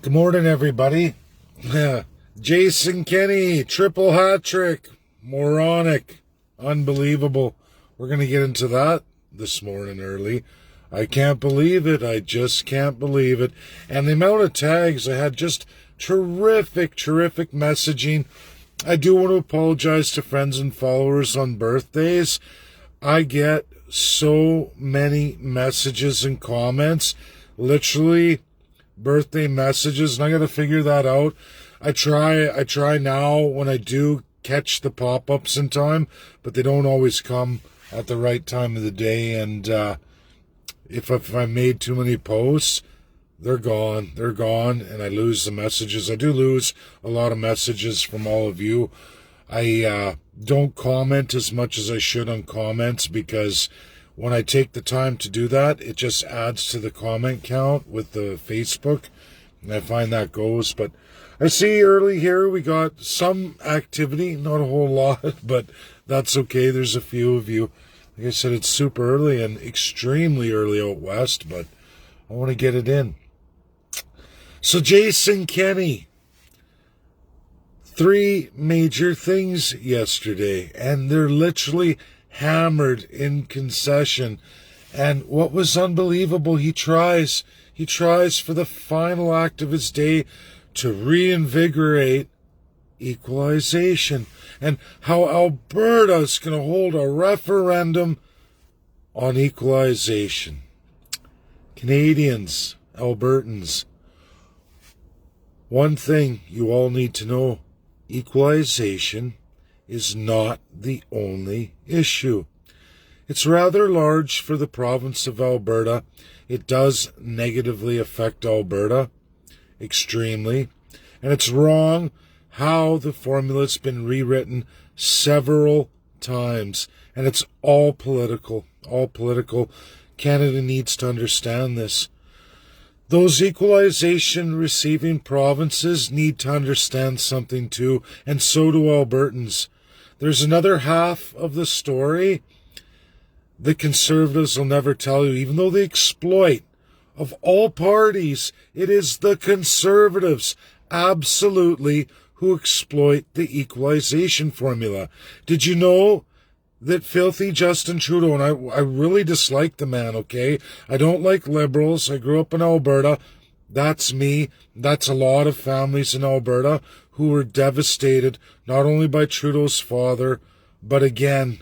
Good morning, everybody. Jason Kenney, triple hat trick. Moronic. Unbelievable. We're going to get into that this morning early. I can't believe it. I just can't believe it. And the amount of tags I had, just terrific messaging. I do want to apologize to friends and followers on birthdays. I get so many messages and comments. Literally birthday messages, and I got to figure that out. I try now when I do catch the pop-ups in time, but they don't always come at the right time of the day, and if I made too many posts, they're gone, and I lose the messages. I do lose a lot of messages from all of you. I don't comment as much as I should on comments, because when I take the time to do that, it just adds to the comment count with the Facebook, and I find that goes. But I see early here we got some activity, not a whole lot, but that's okay. There's a few of you. Like I said, it's super early and extremely early out west, but I want to get it in. So Jason Kenney, 3 major things yesterday, and they're literally hammered in concession. And what was unbelievable, he tries for the final act of his day to reinvigorate equalization, and how Alberta's going to hold a referendum on equalization. Canadians, Albertans, one thing you all need to know: equalization is not the only issue. It's rather large for the province of Alberta. It does negatively affect Alberta extremely, and it's wrong how the formula's been rewritten several times, and it's all political. Canada needs to understand this. Those equalization receiving provinces need to understand something too, and so do Albertans. There's another half of the story the Conservatives will never tell you, even though they exploit. Of all parties, it is the Conservatives, absolutely, who exploit the equalization formula. Did you know that filthy Justin Trudeau, and I really dislike the man, okay? I don't like Liberals. I grew up in Alberta. That's me. That's a lot of families in Alberta who were devastated, not only by Trudeau's father, but again,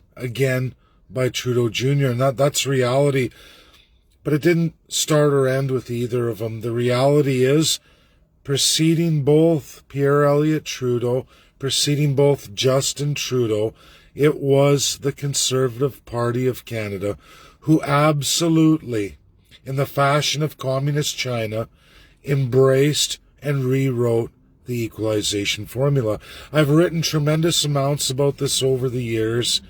by Trudeau Jr., and that's reality. But it didn't start or end with either of them. The reality is, preceding both Pierre Elliott Trudeau, preceding both Justin Trudeau, it was the Conservative Party of Canada who absolutely, in the fashion of communist China, embraced and rewrote the equalization formula. I've written tremendous amounts about this over the years,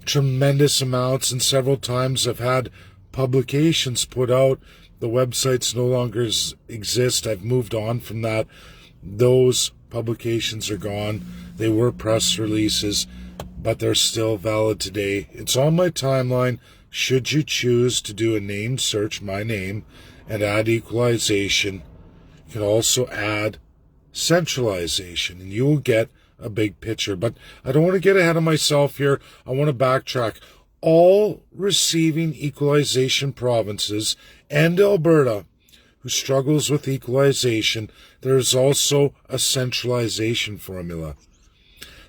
tremendous amounts, and several times I've had publications put out. The websites no longer exist. I've moved on from that. Those publications are gone. They were press releases, but they're still valid today. It's on my timeline. Should you choose to do a name search, my name, and add equalization, you can also add centralization, and you will get a big picture. But I don't want to get ahead of myself here. I want to backtrack. All receiving equalization provinces and Alberta who struggles with equalization, there is also a centralization formula.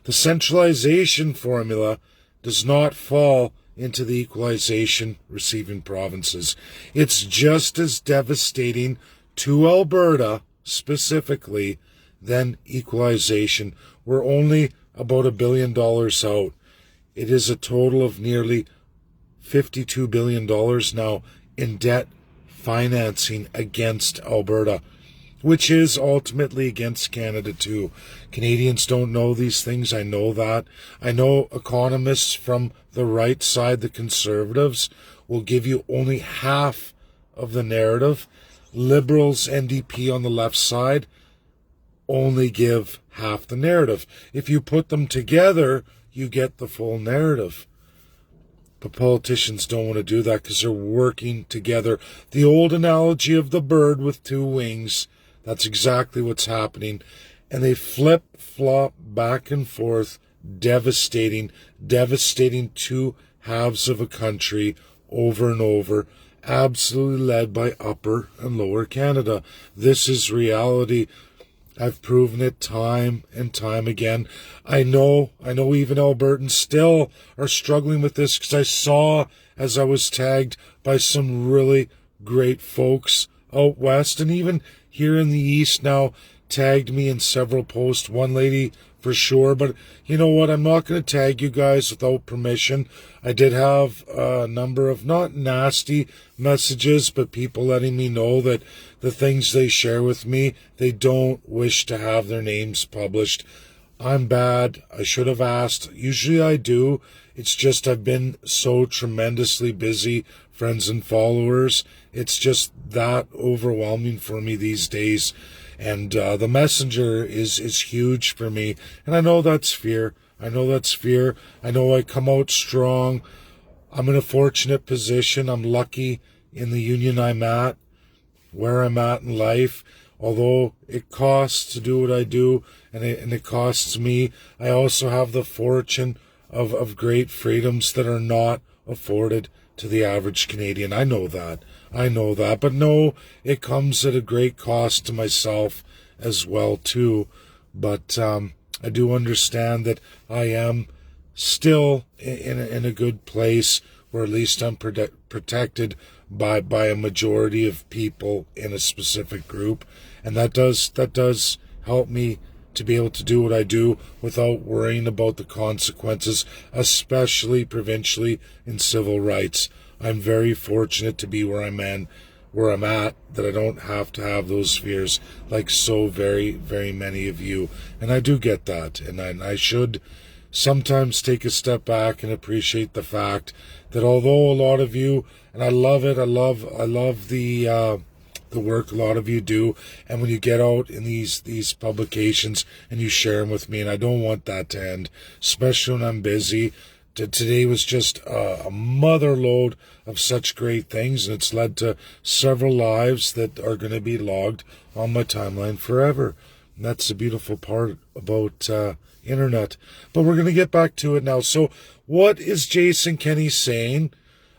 The centralization formula does not fall into the equalization receiving provinces. It's just as devastating to Alberta specifically than equalization. We're only about $1 billion out. It is a total of nearly $52 billion now in debt financing against Alberta, which is ultimately against Canada too. Canadians don't know these things. I know that. I know economists from the right side, the Conservatives, will give you only half of the narrative. Liberals, NDP on the left side, only give half the narrative. If you put them together, you get the full narrative. But politicians don't want to do that because they're working together. The old analogy of the bird with 2 wings, That's exactly what's happening. And they flip-flop back and forth, devastating two halves of a country over and over, absolutely led by Upper and Lower Canada. This is reality. I've proven it time and time again. I know even Albertans still are struggling with this, because I saw, as I was tagged by some really great folks out west, and even here in the east now, tagged me in several posts. One lady for sure, but you know what? I'm not going to tag you guys without permission. I did have a number of not nasty messages, but people letting me know that the things they share with me, they don't wish to have their names published. I'm bad. I should have asked. Usually I do. It's just I've been so tremendously busy, friends and followers. It's just that overwhelming for me these days. And the messenger is huge for me. And I know that's fear. I know I come out strong. I'm in a fortunate position. I'm lucky in the union I'm at, where I'm at in life. Although it costs to do what I do, and it costs me, I also have the fortune of great freedoms that are not afforded to the average Canadian. I know that. But no, it comes at a great cost to myself as well too. But I do understand that I am still in a good place, where at least I'm protected by a majority of people in a specific group, and that does help me to be able to do what I do without worrying about the consequences, especially provincially in civil rights. I'm very fortunate to be where I'm at, that I don't have to have those fears like so very, very many of you. And I do get that. And I should sometimes take a step back and appreciate the fact that although a lot of you, and I love it, I love the work a lot of you do, and when you get out in these publications and you share them with me, and I don't want that to end, especially when I'm busy. Today was just a mother load of such great things, and it's led to several lives that are going to be logged on my timeline forever. And that's the beautiful part about internet. But we're going to get back to it now. So what is Jason Kenney saying?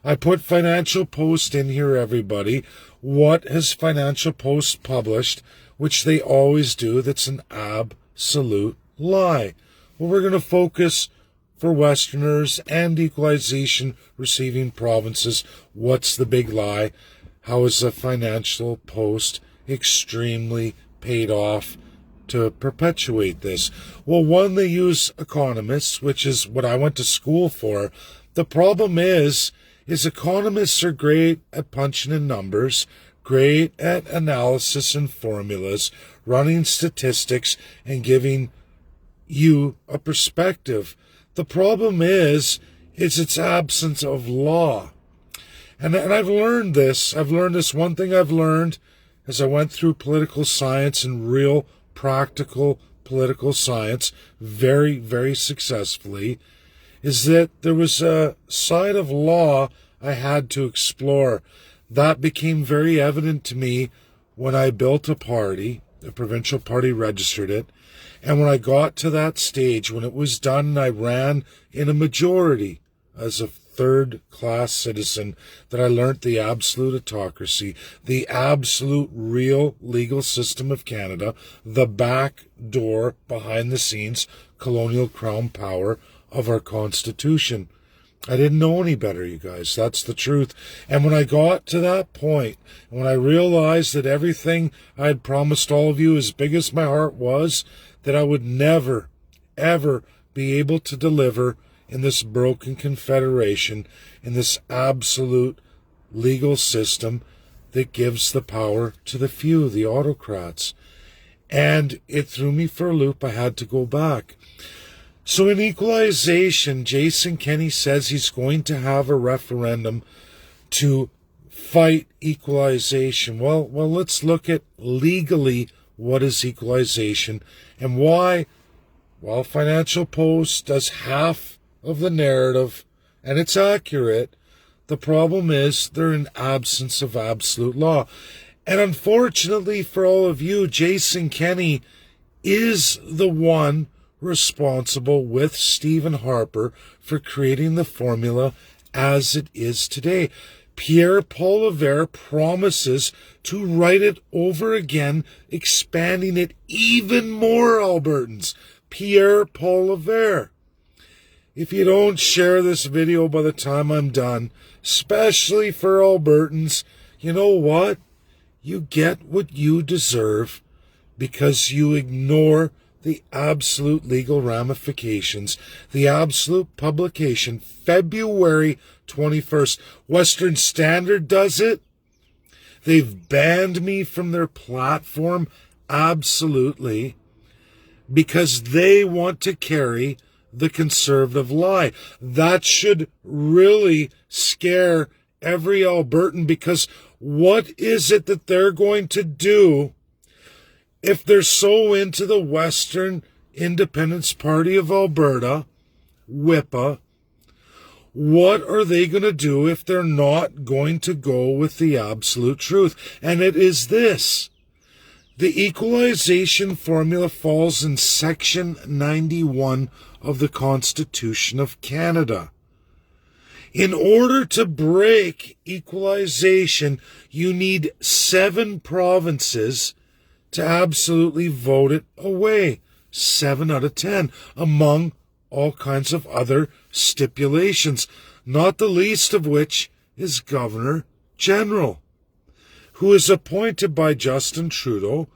I put Financial Post in here, everybody. What has Financial Post published, which they always do, that's an absolute lie? Well, we're going to focus for Westerners and equalization receiving provinces. What's the big lie? How is the Financial Post extremely paid off to perpetuate this? Well, one, they use economists, which is what I went to school for. The problem is economists are great at punching in numbers, great at analysis and formulas, running statistics, and giving you a perspective. The problem is its absence of law. And I've learned this. One thing I've learned as I went through political science and real practical political science very, very successfully, is that there was a side of law I had to explore. That became very evident to me when I built a party, a provincial party, registered it. And when I got to that stage, when it was done and I ran in a majority as a third-class citizen, that I learnt the absolute autocracy, the absolute real legal system of Canada, the back door, behind the scenes, colonial crown power of our Constitution. I didn't know any better, you guys. That's the truth. And when I got to that point, when I realized that everything I had promised all of you, as big as my heart was, that I would never, ever be able to deliver in this broken confederation, in this absolute legal system that gives the power to the few, the autocrats. And it threw me for a loop. I had to go back. So in equalization, Jason Kenney says he's going to have a referendum to fight equalization. Well, let's look at legally what is equalization and why. Well, Financial Post does half of the narrative, and it's accurate. The problem is they're in absence of absolute law. And unfortunately for all of you, Jason Kenney is the one responsible with Stephen Harper for creating the formula as it is today. Pierre Poilievre promises to write it over again, expanding it even more, Albertans. Pierre Poilievre. If you don't share this video by the time I'm done, especially for Albertans, you know what? You get what you deserve because you ignore the absolute legal ramifications. The absolute publication, February 21st. Western Standard does it. They've banned me from their platform, absolutely, because they want to carry the conservative lie. That should really scare every Albertan, because what is it that they're going to do if they're so into the Western Independence Party of Alberta, WIPA? What are they going to do if they're not going to go with the absolute truth? And it is this. The equalization formula falls in Section 91 of the Constitution of Canada. In order to break equalization, you need 7 provinces to absolutely vote it away. 7 out of 10, among all kinds of other stipulations, not the least of which is Governor General, who is appointed by Justin Trudeau,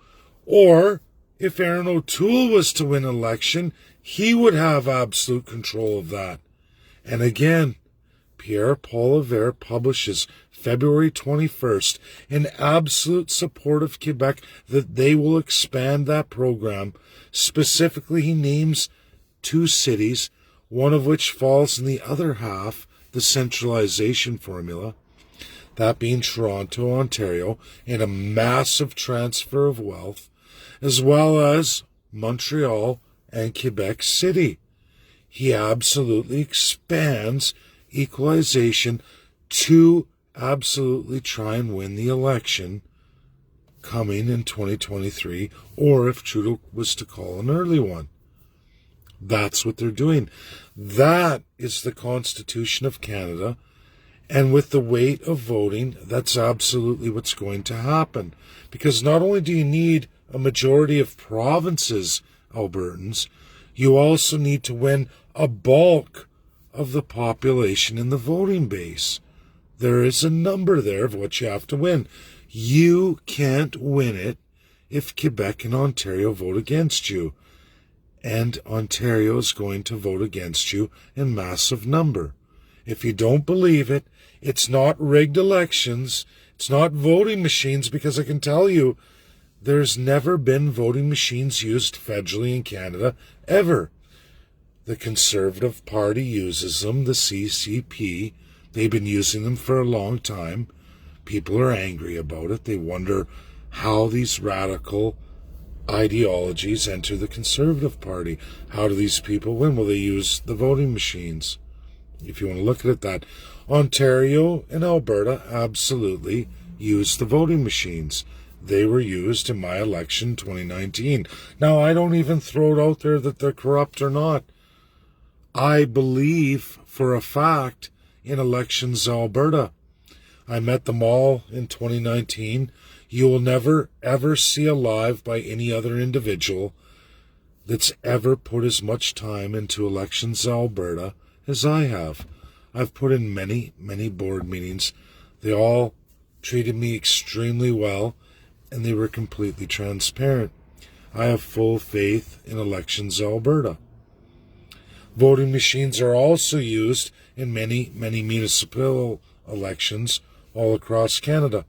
or if Aaron O'Toole was to win election, he would have absolute control of that. And again, Pierre Poilievre publishes February 21st in absolute support of Quebec that they will expand that program. Specifically, he names 2 cities, one of which falls in the other half, the centralization formula, that being Toronto, Ontario, and a massive transfer of wealth, as well as Montreal and Quebec City. He absolutely expands equalization to absolutely try and win the election coming in 2023, or if Trudeau was to call an early one. That's what they're doing. That is the Constitution of Canada, and with the weight of voting, that's absolutely what's going to happen. Because not only do you need a majority of provinces, Albertans, you also need to win a bulk of the population in the voting base. There is a number there of what you have to win. You can't win it if Quebec and Ontario vote against you. And Ontario is going to vote against you in massive number. If you don't believe it, it's not rigged elections, it's not voting machines, because I can tell you there's never been voting machines used federally in Canada, ever. The Conservative Party uses them, the CCP. They've been using them for a long time. People are angry about it. They wonder how these radical ideologies enter the Conservative Party. How do these people win? Well, they use the voting machines. If you want to look at it that, Ontario and Alberta absolutely use the voting machines. They were used in my election 2019. Now, I don't even throw it out there that they're corrupt or not. I believe for a fact in elections Alberta. I met them all in 2019. You will never, ever see alive by any other individual that's ever put as much time into elections Alberta as I have. I've put in many, many board meetings. They all treated me extremely well, and they were completely transparent. I have full faith in elections Alberta. Voting machines are also used in many, many municipal elections all across Canada.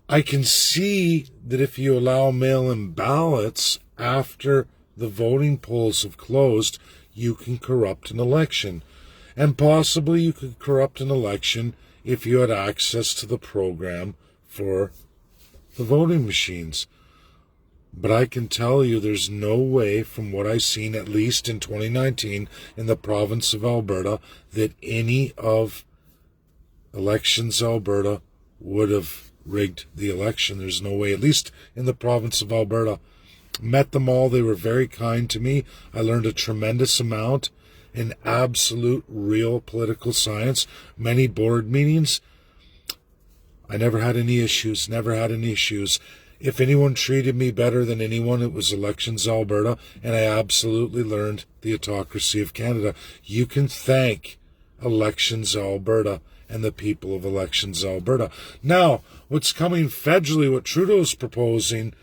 I can see that if you allow mail-in ballots after the voting polls have closed, you can corrupt an election. And possibly you could corrupt an election if you had access to the program for the voting machines. But I can tell you there's no way, from what I've seen, at least in 2019, in the province of Alberta, that any of elections Alberta would have rigged the election. There's no way, at least in the province of Alberta. Met them all. They were very kind to me. I learned a tremendous amount in absolute, real political science. Many board meetings. I never had any issues. If anyone treated me better than anyone, it was Elections Alberta, and I absolutely learned the autocracy of Canada. You can thank Elections Alberta and the people of Elections Alberta. Now, what's coming federally, what Trudeau's proposing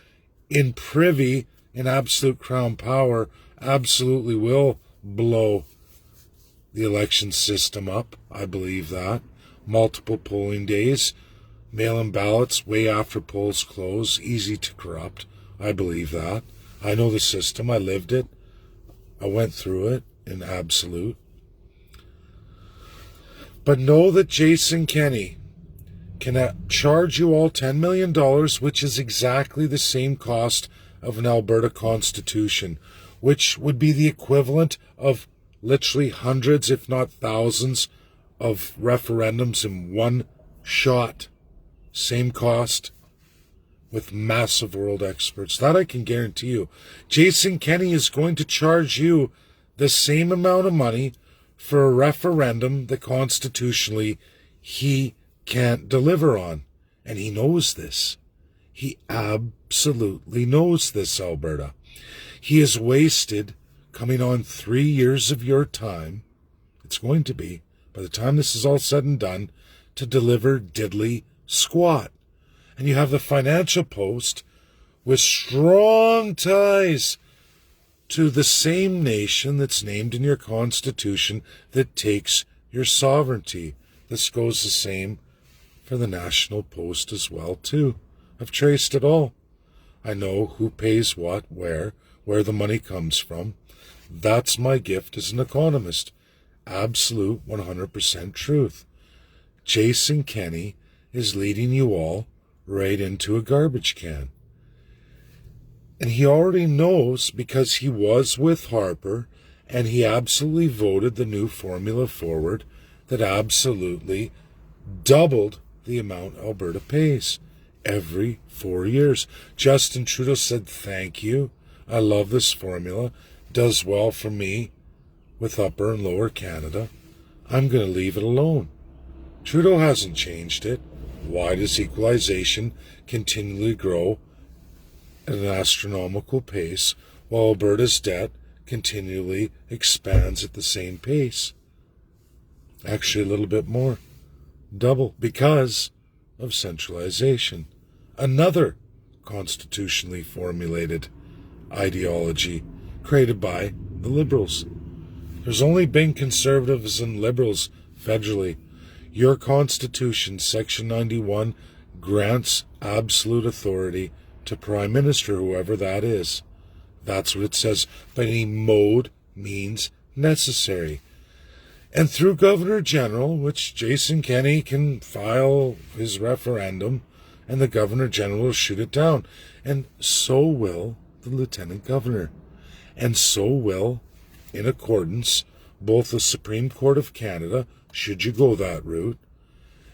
in privy, in absolute crown power, absolutely will blow the election system up. I believe that. Multiple polling days, mail-in ballots way after polls close, easy to corrupt. I believe that. I know the system. I lived it. I went through it in absolute. But know that Jason Kenney can charge you all $10 million, which is exactly the same cost of an Alberta Constitution, which would be the equivalent of literally hundreds, if not thousands, of referendums in one shot. Same cost, with massive world experts. That I can guarantee you. Jason Kenney is going to charge you the same amount of money for a referendum that constitutionally he can't deliver on. And he knows this. He absolutely knows this, Alberta. He has wasted, coming on 3 years of your time, it's going to be, by the time this is all said and done, to deliver diddly squat. And you have the Financial Post with strong ties to the same nation that's named in your Constitution that takes your sovereignty. This goes the same for the National Post as well, too. I've traced it all. I know who pays what, where the money comes from. That's my gift as an economist. Absolute 100% truth. Jason Kenney is leading you all right into a garbage can. And he already knows, because he was with Harper and he absolutely voted the new formula forward that absolutely doubled the amount Alberta pays every 4 years. Justin Trudeau said, thank you. I love this formula. Does well for me with Upper and Lower Canada. I'm going to leave it alone. Trudeau hasn't changed it. Why does equalization continually grow at an astronomical pace while Alberta's debt continually expands at the same pace? Actually, a little bit more. Double. Because of centralization. Another constitutionally formulated ideology created by the Liberals. There's only been Conservatives and Liberals federally. Your Constitution, Section 91, grants absolute authority to Prime Minister, whoever that is. That's what it says. But any mode means necessary. And through Governor General, which Jason Kenney can file his referendum, and the Governor General will shoot it down. And so will the Lieutenant Governor. And so will, in accordance, both the Supreme Court of Canada, should you go that route,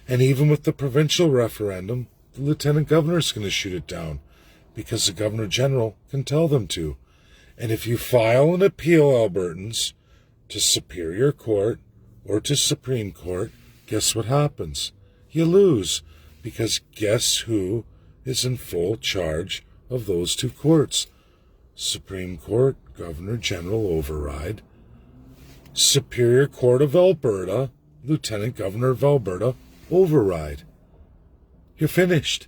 and even with the provincial referendum, the Lieutenant Governor is going to shoot it down, because the Governor General can tell them to. And if you file an appeal, Albertans, to Superior Court or to Supreme Court, guess what happens? You lose, because guess who is in full charge of those two courts? Supreme Court, Governor General override. Superior Court of Alberta, Lieutenant Governor of Alberta, override. You're finished.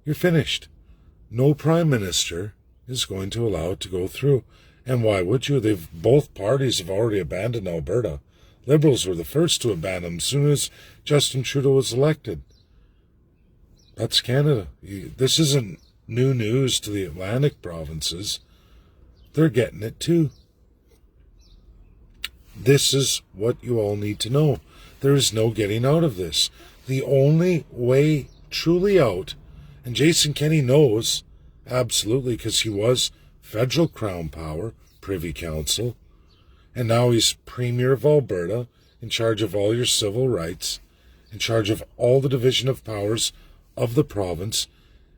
You're finished. No Prime Minister is going to allow it to go through. And why would you? Both parties have already abandoned Alberta. Liberals were the first to abandon them as soon as Justin Trudeau was elected. That's Canada. This isn't new news to the Atlantic provinces. They're getting it too. This is what you all need to know. There is no getting out of this. The only way truly out, and Jason Kenney knows, absolutely, because he was federal crown power, Privy Council, and now he's Premier of Alberta, in charge of all your civil rights, in charge of all the division of powers of the province.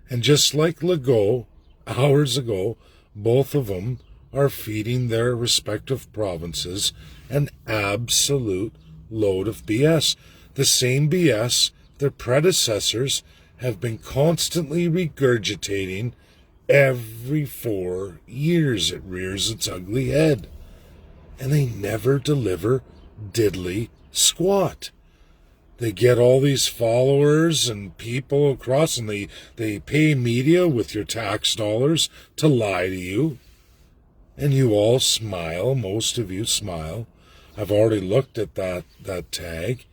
And just like Legault, hours ago, both of them are feeding their respective provinces an absolute load of BS. The same BS their predecessors have been constantly regurgitating every 4 years. It rears its ugly head. And they never deliver diddly squat. They get all these followers and people across, and they pay media with your tax dollars to lie to you. And you all smile. Most of you smile. I've already looked at that tag.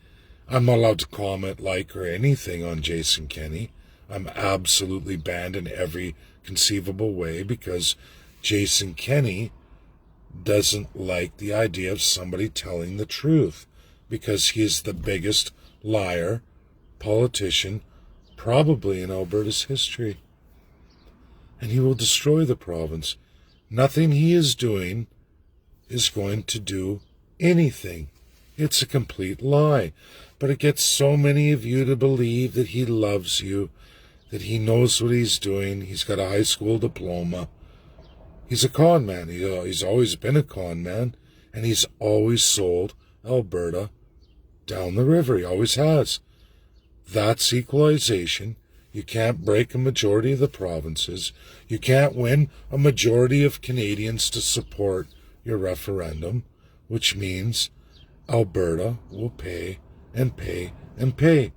I'm not allowed to comment, like, or anything on Jason Kenney. I'm absolutely banned in every conceivable way because Jason Kenney doesn't like the idea of somebody telling the truth, because he is the biggest liar politician probably in Alberta's history. And he will destroy the province. Nothing he is doing is going to do anything. It's a complete lie. But it gets so many of you to believe that he loves you, that he knows what he's doing. He's got a high school diploma. He's a con man. He's always been a con man, and he's always sold Alberta down the river. He always has. That's equalization. You can't break a majority of the provinces. You can't win a majority of Canadians to support your referendum, which means Alberta will pay and pay and pay.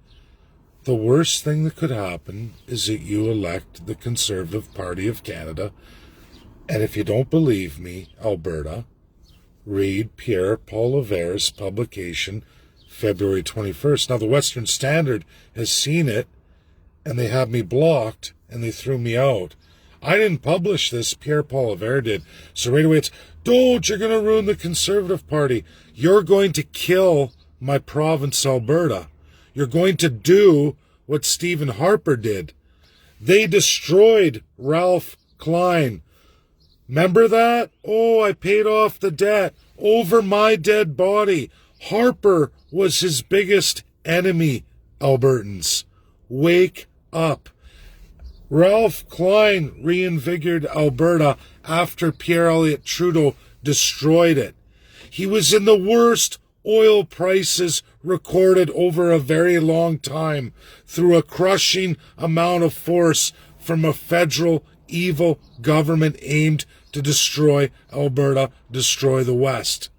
The worst thing that could happen is that you elect the Conservative Party of Canada. And if you don't believe me, Alberta, read Pierre Paulver's publication, February 21st. Now, the Western Standard has seen it, and they have me blocked, and they threw me out. I didn't publish this, Pierre Paulver did. So right away it's, don't, you're going to ruin the Conservative Party. You're going to kill my province, Alberta. You're going to do what Stephen Harper did. They destroyed Ralph Klein. Remember that? Oh, I paid off the debt over my dead body. Harper was his biggest enemy, Albertans. Wake up. Ralph Klein reinvigorated Alberta after Pierre Elliott Trudeau destroyed it. He was in the worst oil prices recorded over a very long time through a crushing amount of force from a federal evil government aimed to destroy Alberta, destroy the West.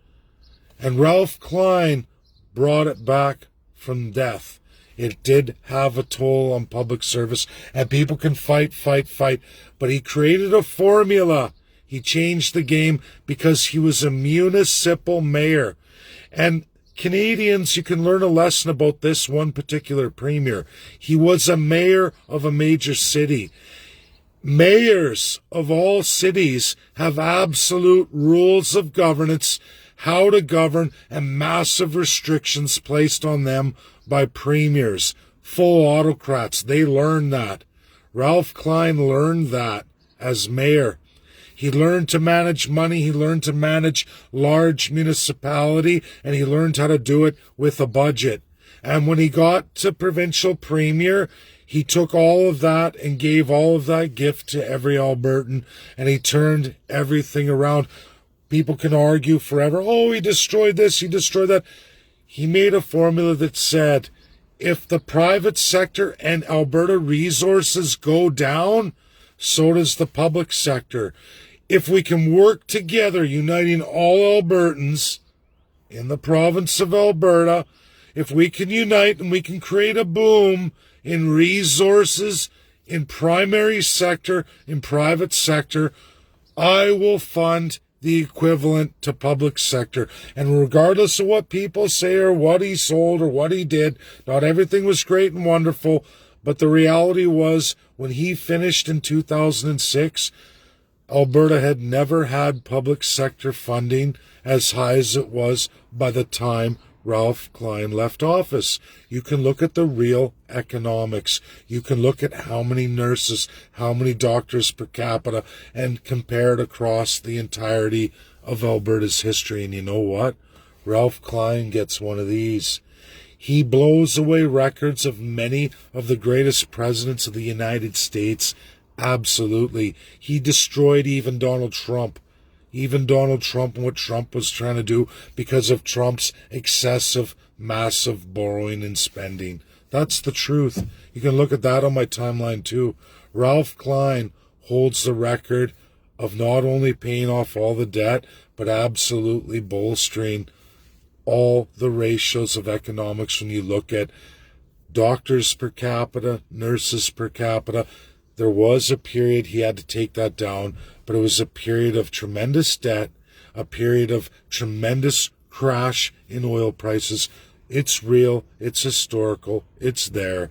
And Ralph Klein brought it back from death. It did have a toll on public service, and people can fight, but he created a formula. He changed the game because he was a municipal mayor. And Canadians, you can learn a lesson about this one particular premier. He was a mayor of a major city. Mayors of all cities have absolute rules of governance, how to govern, and massive restrictions placed on them by premiers, full autocrats. They learn that. Ralph Klein learned that as mayor. He learned to manage money, he learned to manage large municipality, and he learned how to do it with a budget. And when he got to provincial premier, he took all of that and gave all of that gift to every Albertan, and he turned everything around. People can argue forever, oh, he destroyed this, he destroyed that. He made a formula that said, if the private sector and Alberta resources go down, so does the public sector. If we can work together, uniting all Albertans in the province of Alberta, if we can unite and we can create a boom in resources, in primary sector, in private sector, I will fund the equivalent to public sector. And regardless of what people say or what he sold or what he did, not everything was great and wonderful, but the reality was when he finished in 2006, Alberta had never had public sector funding as high as it was by the time Ralph Klein left office. You can look at the real economics. You can look at how many nurses, how many doctors per capita, and compare it across the entirety of Alberta's history. And you know what? Ralph Klein gets one of these. He blows away records of many of the greatest presidents of the United States. Absolutely. He destroyed even Donald Trump. Even Donald Trump and what Trump was trying to do because of Trump's excessive, massive borrowing and spending. That's the truth. You can look at that on my timeline too. Ralph Klein holds the record of not only paying off all the debt, but absolutely bolstering all the ratios of economics when you look at doctors per capita, nurses per capita. There was a period he had to take that down, but it was a period of tremendous debt, a period of tremendous crash in oil prices. It's real, it's historical, it's there.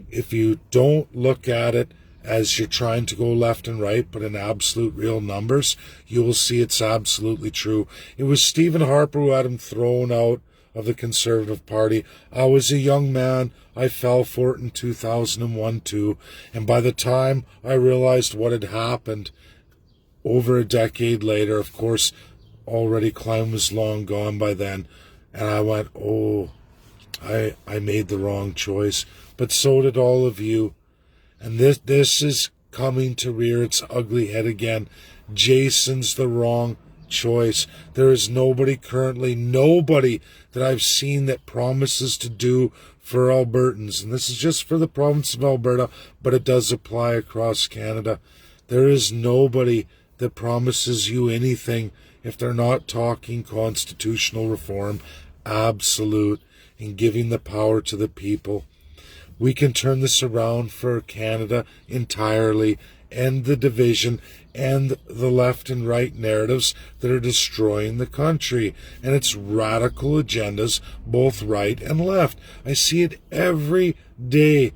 If you don't look at it as you're trying to go left and right, but in absolute real numbers, you will see it's absolutely true. It was Stephen Harper who had him thrown out of the Conservative Party. I was a young man. I fell for it in 2001 too. And by the time I realized what had happened over a decade later, of course, already Klein was long gone by then. And I went, oh, I made the wrong choice. But so did all of you. And this is coming to rear its ugly head again. Jason's the wrong choice. There is nobody that I've seen that promises to do for Albertans. And this is just for the province of Alberta, but it does apply across Canada. There is nobody that promises you anything if they're not talking constitutional reform, absolute, and giving the power to the people. We can turn this around for Canada entirely, end the division and the left and right narratives that are destroying the country. And it's radical agendas, both right and left. I see it every day.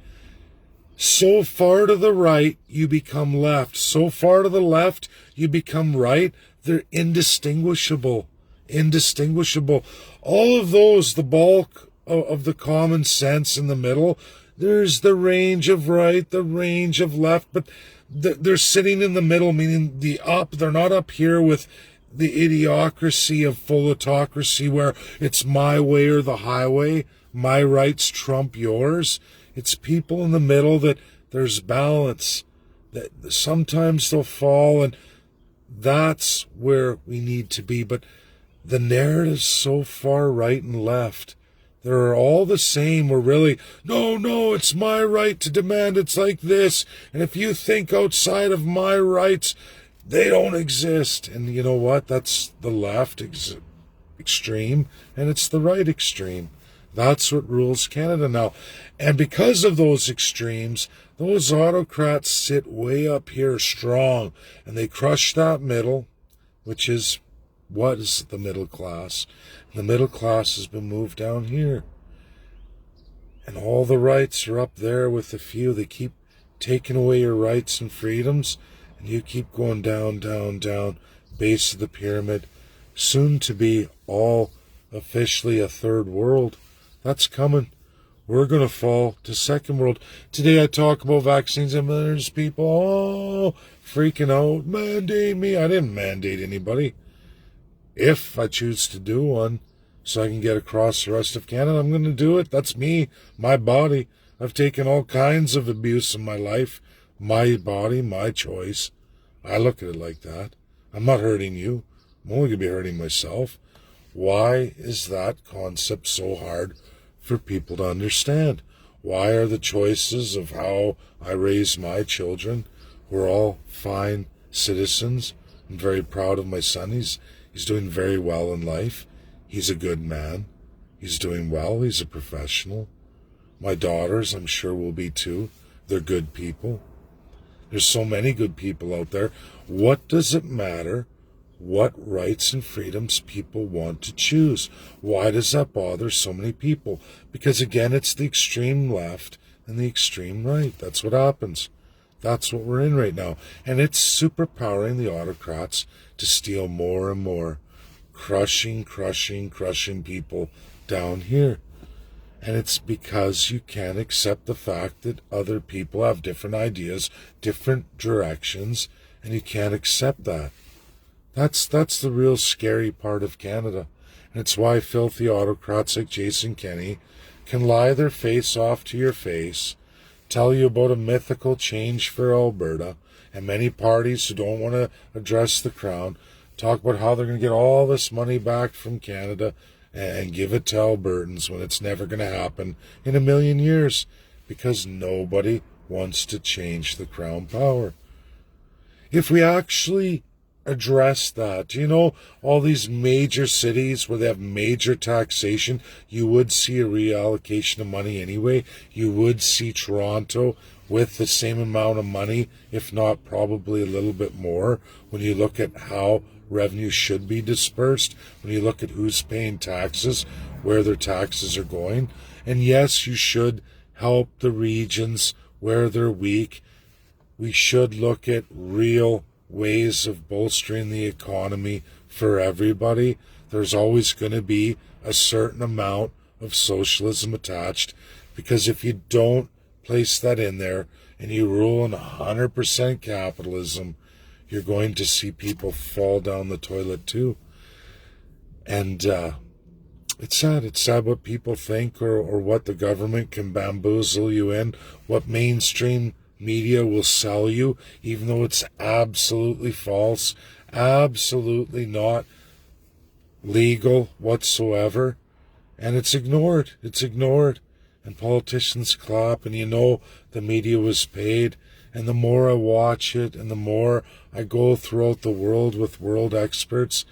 So far to the right, you become left. So far to the left, you become right. They're indistinguishable. Indistinguishable. All of those, the bulk of the common sense in the middle, there's the range of right, the range of left, but they're sitting in the middle, meaning they're not up here with the idiocracy of full autocracy where it's my way or the highway, my rights trump yours. It's people in the middle that there's balance, that sometimes they'll fall, and that's where we need to be. But the narrative's so far right and left. They're all the same. We're really, no, it's my right to demand it's like this. And if you think outside of my rights, they don't exist. And you know what? That's the left extreme, and it's the right extreme. That's what rules Canada now. And because of those extremes, those autocrats sit way up here strong, and they crush that middle, which is what is the middle class. The middle class has been moved down here. And all the rights are up there with the few. They keep taking away your rights and freedoms, and you keep going down, down, down, base of the pyramid. Soon to be all officially a third world. That's coming. We're going to fall to second world. Today I talk about vaccines, and there's people, freaking out, mandate me. I didn't mandate anybody. If I choose to do one so I can get across the rest of Canada, I'm going to do it. That's me, my body. I've taken all kinds of abuse in my life. My body, my choice. I look at it like that. I'm not hurting you. I'm only going to be hurting myself. Why is that concept so hard for people to understand? Why are the choices of how I raise my children, who are all fine citizens? I'm very proud of my son. He's doing very well in life. He's a good man. He's doing well. He's a professional. My daughters, I'm sure, will be too. They're good people. There's so many good people out there. What does it matter what rights and freedoms people want to choose? Why does that bother so many people? Because, again, it's the extreme left and the extreme right. That's what happens. That's what we're in right now. And it's superpowering the autocrats to steal more and more, crushing people down here. And it's because you can't accept the fact that other people have different ideas, different directions, and you can't accept that. That's the real scary part of Canada. And it's why filthy autocrats like Jason Kenney can lie their face off to your face, tell you about a mythical change for Alberta, and many parties who don't want to address the Crown talk about how they're going to get all this money back from Canada and give it to Albertans when it's never going to happen in a million years, because nobody wants to change the Crown power. If we actually address that, all these major cities where they have major taxation, you would see a reallocation of money anyway. You would see Toronto with the same amount of money, if not probably a little bit more, when you look at how revenue should be dispersed, when you look at who's paying taxes, where their taxes are going. And yes, you should help the regions where they're weak. We should look at real ways of bolstering the economy for everybody. There's always going to be a certain amount of socialism attached, because if you don't place that in there and you rule in 100% capitalism, you're going to see people fall down the toilet too. And it's sad. It's sad what people think, or what the government can bamboozle you in, what mainstream media will sell you, even though it's absolutely false, absolutely not legal whatsoever. And it's ignored. It's ignored. And politicians clap, and the media was paid. And the more I watch it, and the more I go throughout the world with world experts,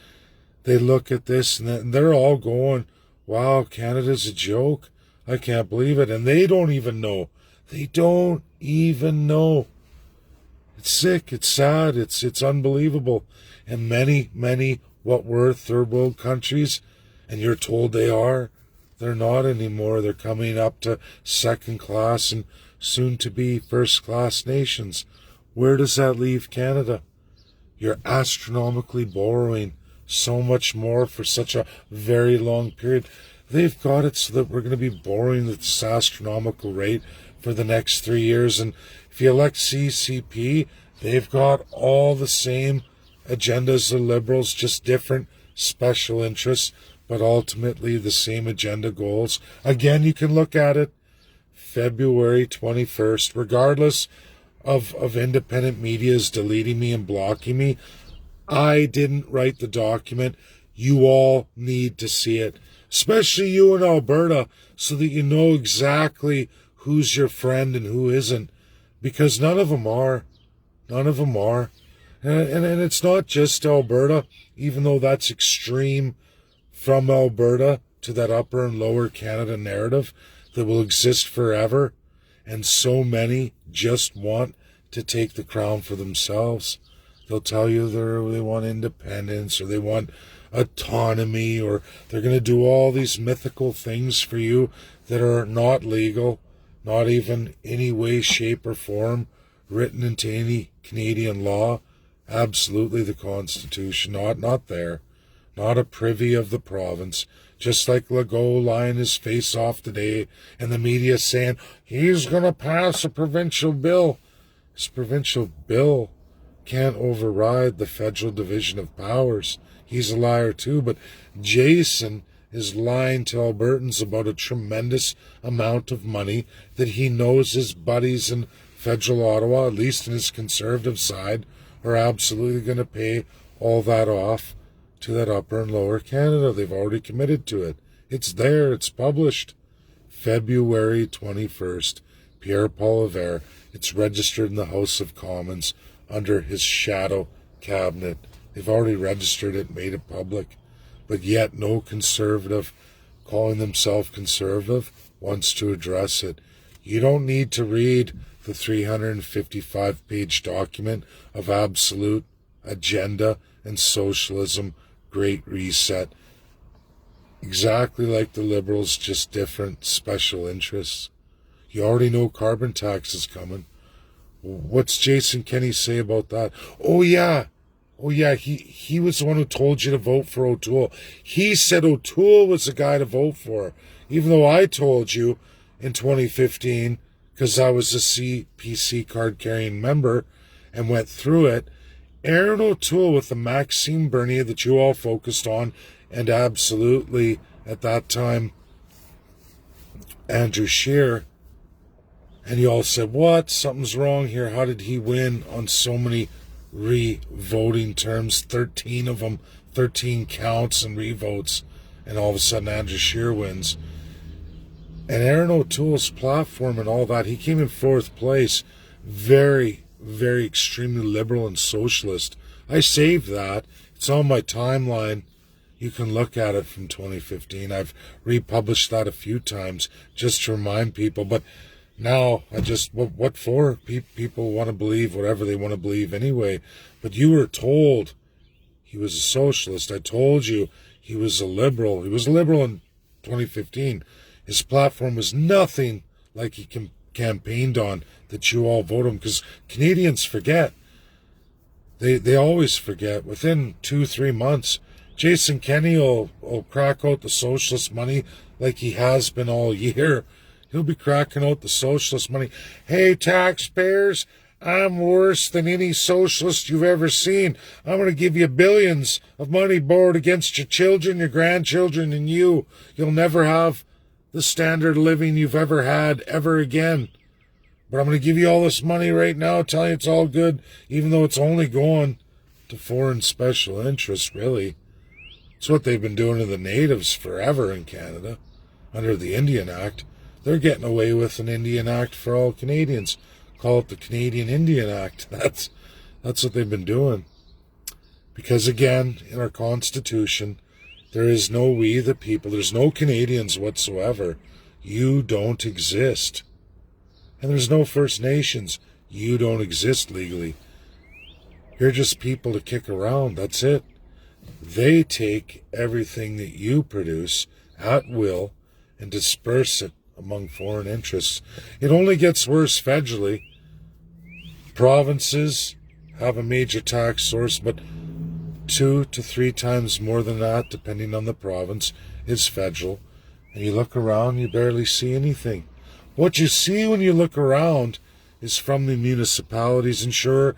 they look at this and they're all going, wow, Canada's a joke. I can't believe it. And they don't even know. They don't even know. It's sick. It's sad. It's unbelievable. And many what were third world countries, and you're told they're not anymore. They're coming up to second class and soon to be first class nations. Where does that leave Canada? You're astronomically borrowing so much more for such a very long period. They've got it so that we're going to be borrowing at this astronomical rate for the next 3 years. And if you elect CCP, they've got all the same agendas, the Liberals, just different special interests, but ultimately the same agenda goals. Again, you can look at it February 21st, regardless of independent media's deleting me and blocking me. I didn't write the document. You all need to see it, especially you in Alberta, so that you know exactly who's your friend and who isn't, because none of them are. None of them are. And it's not just Alberta, even though that's extreme, from Alberta to that upper and lower Canada narrative that will exist forever. And so many just want to take the crown for themselves. They'll tell you they want independence, or they want autonomy, or they're going to do all these mythical things for you that are not legal, not even any way, shape, or form written into any Canadian law. Absolutely the Constitution, not there. Not a privy of the province. Just like Legault lying his face off today, and the media saying he's going to pass a provincial bill. This provincial bill can't override the federal division of powers. He's a liar too, but Jason is lying to Albertans about a tremendous amount of money that he knows his buddies in federal Ottawa, at least in his conservative side, are absolutely going to pay all that off to that upper and lower Canada. They've already committed to it. It's there. It's published. February 21st, Pierre Poilievre. It's registered in the House of Commons under his shadow cabinet. They've already registered it, made it public. But yet no conservative calling themselves conservative wants to address it. You don't need to read the 355-page document of absolute agenda and socialism, Great Reset. Exactly like the Liberals, just different special interests. You already know carbon tax is coming. What's Jason Kenney say about that? Oh yeah, he was the one who told you to vote for O'Toole. He said O'Toole was the guy to vote for, even though I told you in 2015, because I was a CPC card-carrying member and went through it, Aaron O'Toole with the Maxime Bernier that you all focused on, and absolutely at that time Andrew Scheer, and you all said, what? Something's wrong here. How did he win on so many re-voting terms? 13 of them, 13 counts and re-votes, and all of a sudden Andrew Scheer wins. And Aaron O'Toole's platform and all that, he came in 4th place. Very, very extremely liberal and socialist. I saved that. It's on my timeline. You can look at it from 2015. I've republished that a few times just to remind people. But now, what for? People want to believe whatever they want to believe anyway. But you were told he was a socialist. I told you he was a liberal. He was a liberal in 2015. His platform was nothing like he campaigned on that you all vote him, because Canadians forget. They always forget. Within 2-3 months, Jason Kenney will crack out the socialist money like he has been all year. He'll be cracking out the socialist money. Hey, taxpayers, I'm worse than any socialist you've ever seen. I'm going to give you billions of money borrowed against your children, your grandchildren, and you. You'll never have the standard of living you've ever had ever again. But I'm going to give you all this money right now, telling you it's all good, even though it's only going to foreign special interests, really. It's what they've been doing to the natives forever in Canada, under the Indian Act. They're getting away with an Indian Act for all Canadians. Call it the Canadian Indian Act. That's what they've been doing. Because again, in our Constitution, there is no we the people. There's no Canadians whatsoever. You don't exist. And there's no First Nations. You don't exist legally. You're just people to kick around. That's it. They take everything that you produce at will and disperse it among foreign interests. It only gets worse federally. Provinces have a major tax source, but 2 to 3 times more than that, depending on the province, is federal. And you look around, you barely see anything. What you see when you look around is from the municipalities. And sure,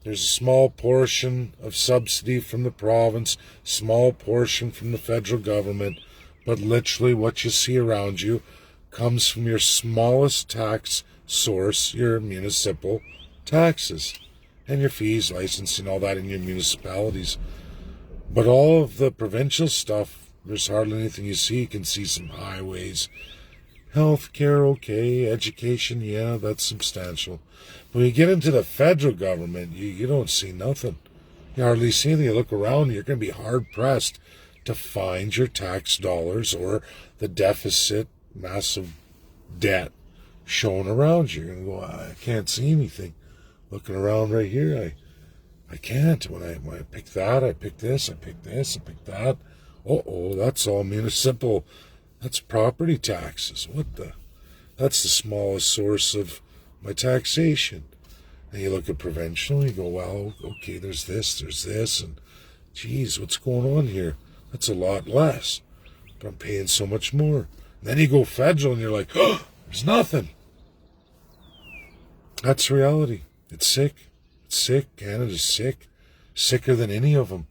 there's a small portion of subsidy from the province, small portion from the federal government, but literally what you see around you comes from your smallest tax source, your municipal taxes, and your fees, licensing, all that in your municipalities. But all of the provincial stuff, there's hardly anything you see. You can see some highways, healthcare, okay, education, yeah, that's substantial. When you get into the federal government, you don't see nothing. You hardly see anything. You look around, you're going to be hard-pressed to find your tax dollars or the deficit, massive debt shown around you. You're going to go, I can't see anything. Looking around right here, I can't. When I pick that, I pick this, I pick this, I pick that. Uh-oh, that's all municipal. That's property taxes. That's the smallest source of my taxation. And you look at provincial, you go, well, okay, there's this, and geez, what's going on here? That's a lot less, but I'm paying so much more. And then you go federal, and you're like, oh, there's nothing. That's reality. It's sick. It's sick. Canada's sick. Sicker than any of them.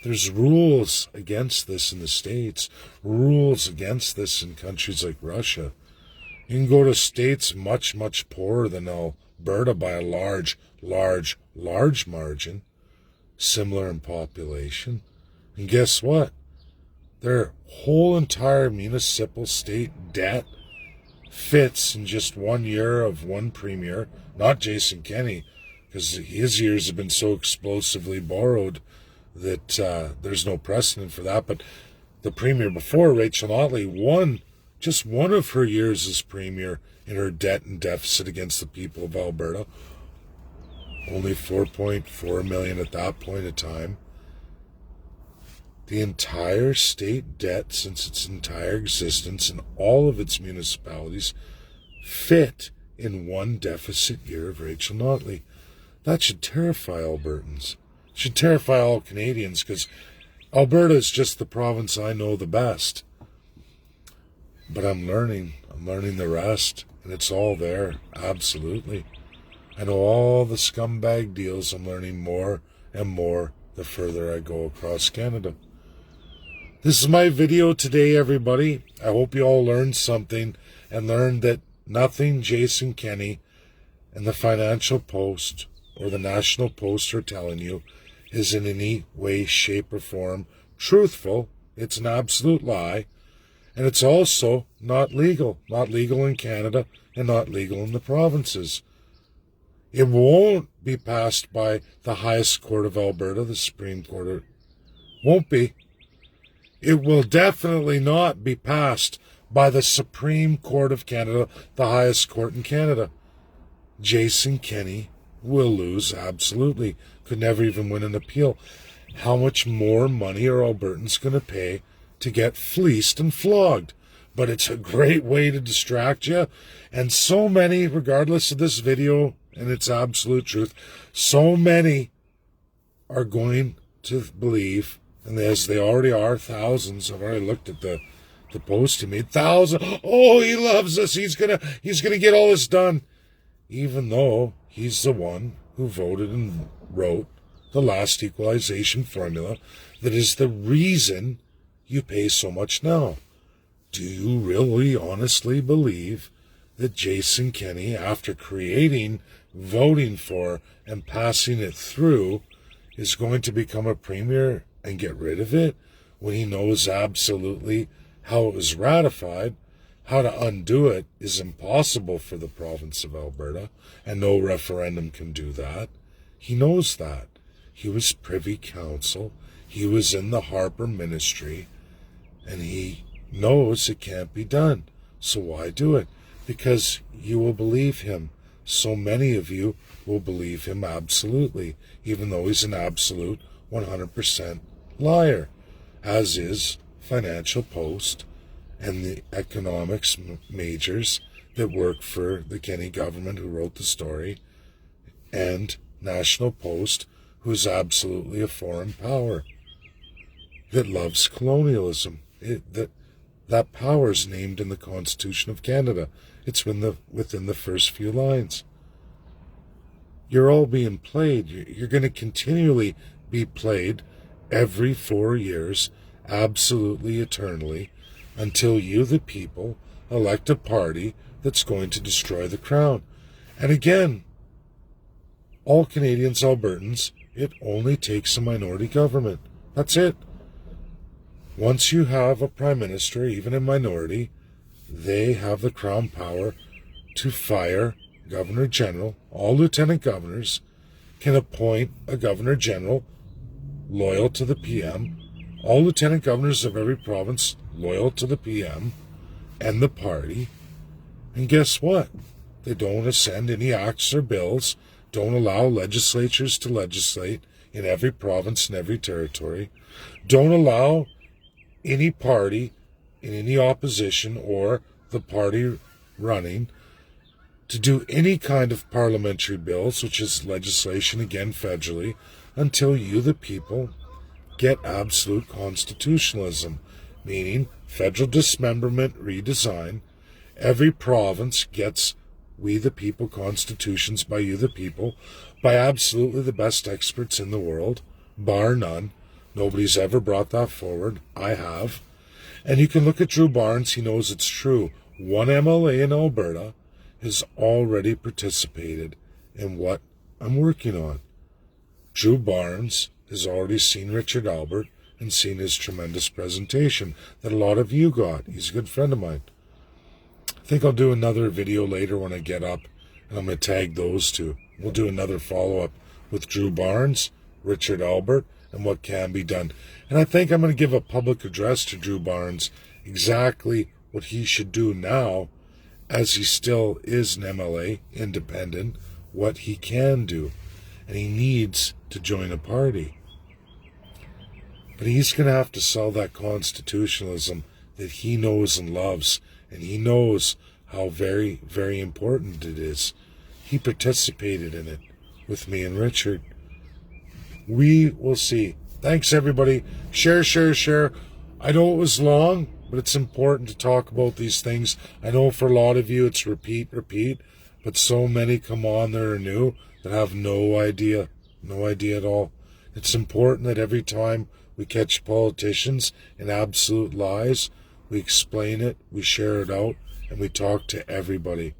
There's rules against this in the States, rules against this in countries like Russia. You can go to states much, much poorer than Alberta by a large, large, large margin, similar in population. And guess what? Their whole entire municipal state debt fits in just 1 year of one premier, not Jason Kenney, because his years have been so explosively borrowed that there's no precedent for that. But the premier before, Rachel Notley, won just one of her years as premier in her debt and deficit against the people of Alberta. Only 4.4 million at that point of time. The entire state debt since its entire existence and all of its municipalities fit in one deficit year of Rachel Notley. That should terrify Albertans. It should terrify all Canadians, because Alberta is just the province I know the best. But I'm learning the rest, and it's all there, absolutely. I know all the scumbag deals. I'm learning more and more the further I go across Canada. This is my video today, everybody. I hope you all learned something and learned that nothing Jason Kenney and the Financial Post or the National Post are telling you is in any way, shape, or form truthful. It's an absolute lie. And it's also not legal. Not legal in Canada and not legal in the provinces. It won't be passed by the highest court of Alberta, the Supreme Court. Won't be. It will definitely not be passed by the Supreme Court of Canada, the highest court in Canada. Jason Kenney will lose, absolutely. Could never even win an appeal. How much more money are Albertans going to pay to get fleeced and flogged? But it's a great way to distract you. And so many, regardless of this video and its absolute truth, so many are going to believe, and as they already are, thousands. I've already looked at the post he made. Thousands. Oh, he loves us. He's gonna get all this done. Even though he's the one who voted and wrote the last equalization formula that is the reason you pay so much now. Do you really honestly believe that Jason Kenney, after creating, voting for, and passing it through, is going to become a premier and get rid of it when he knows absolutely how it was ratified? How to undo it is impossible for the province of Alberta, and no referendum can do that. He knows that. He was Privy Council. He was in the Harper Ministry, and he knows it can't be done. So why do it? Because you will believe him. So many of you will believe him absolutely, even though he's an absolute 100% liar, as is Financial Post and the economics majors that work for the Kenney government who wrote the story, and National Post, who's absolutely a foreign power that loves colonialism. That power is named in the Constitution of Canada. It's within the first few lines. You're all being played. You're going to continually be played every 4 years, absolutely eternally, until you, the people, elect a party that's going to destroy the crown. And again, all Canadians, Albertans, it only takes a minority government. That's it. Once you have a prime minister, even a minority, they have the crown power to fire governor general. All lieutenant governors can appoint a governor general loyal to the PM. All lieutenant governors of every province loyal to the PM and the party. And guess what? They don't send any acts or bills, don't allow legislatures to legislate in every province and every territory, don't allow any party in any opposition or the party running to do any kind of parliamentary bills, which is legislation, again, federally, until you, the people, get absolute constitutionalism, meaning federal dismemberment, redesign. Every province gets we, the people, constitutions by you, the people, by absolutely the best experts in the world, bar none. Nobody's ever brought that forward. I have. And you can look at Drew Barnes. He knows it's true. One MLA in Alberta has already participated in what I'm working on. Drew Barnes has already seen Richard Albert and seen his tremendous presentation that a lot of you got. He's a good friend of mine. I think I'll do another video later when I get up, and I'm going to tag those two. We'll do another follow-up with Drew Barnes, Richard Albert, and what can be done. And I think I'm going to give a public address to Drew Barnes, exactly what he should do now, as he still is an MLA, independent, what he can do. And he needs to join a party. But he's going to have to sell that constitutionalism that he knows and loves, and he knows how very, very important it is. He participated in it with me and Richard. We will see. Thanks, everybody. Share, share, share. I know it was long, but it's important to talk about these things. I know for a lot of you it's repeat, but so many come on that are new that have no idea at all. It's important that every time We catch politicians in absolute lies. We explain it, we share it out, and we talk to everybody.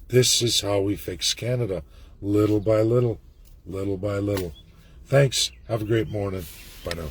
This is how we fix Canada, little by little, little by little. Thanks. Have a great morning. Bye now.